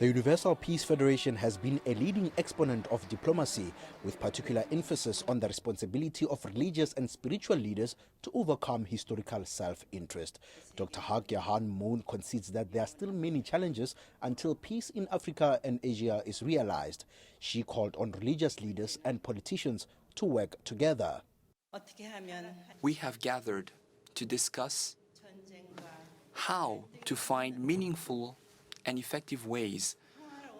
The Universal Peace Federation has been a leading exponent of diplomacy, with particular emphasis on the responsibility of religious and spiritual leaders to overcome historical self-interest. Dr. Hak Ja Han Moon concedes that there are still many challenges until peace in Africa and Asia is realized. She called on religious leaders and politicians to work together. We have gathered to discuss how to find meaningful and effective ways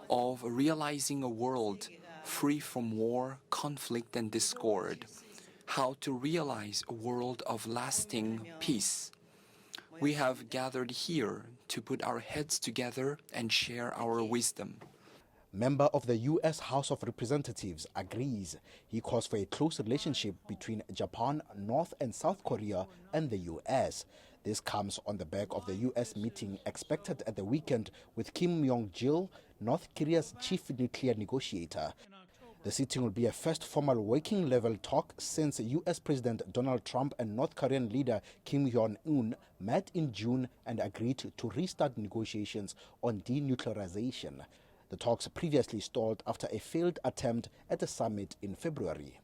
of realizing a world free from war, conflict, and discord, how to realize a world of lasting peace. We have gathered here to put our heads together and share our wisdom. Member of the U.S. House of Representatives agrees. He calls for a close relationship between Japan, North and South Korea and the U.S. This comes on the back of the U.S. meeting expected at the weekend with Kim Jong-il, North Korea's chief nuclear negotiator. The sitting will be a first formal working-level talk since U.S. President Donald Trump and North Korean leader Kim Jong-un met in June and agreed to restart negotiations on denuclearization. The talks previously stalled after a failed attempt at a summit in February.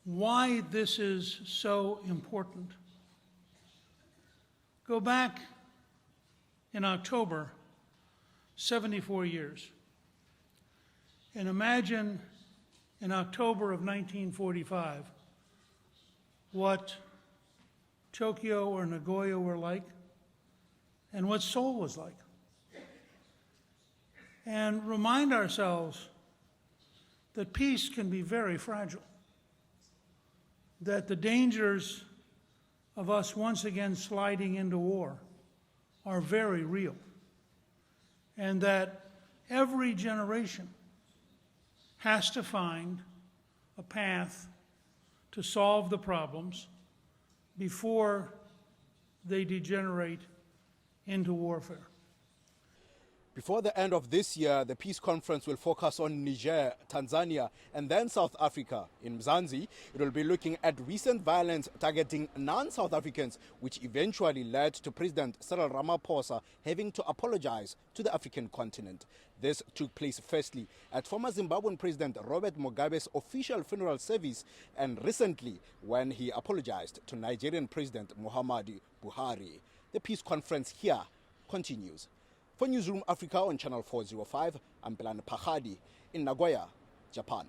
Why this is so important. Go back in October, 74 years, and imagine in October of 1945 what Tokyo or Nagoya were like and what Seoul was like. And remind ourselves that peace can be very fragile, that the dangers of us once again sliding into war are very real, and that every generation has to find a path to solve the problems before they degenerate into warfare. Before the end of this year, the peace conference will focus on Niger, Tanzania, and then South Africa. In Mzansi, it will be looking at recent violence targeting non-South Africans, which eventually led to President Cyril Ramaphosa having to apologize to the African continent. This took place firstly at former Zimbabwean President Robert Mugabe's official funeral service, and recently when he apologized to Nigerian President Muhammadu Buhari. The peace conference here continues. For Newzroom Africa on Channel 405, I'm Pelane Phakgadi in Nagoya, Japan.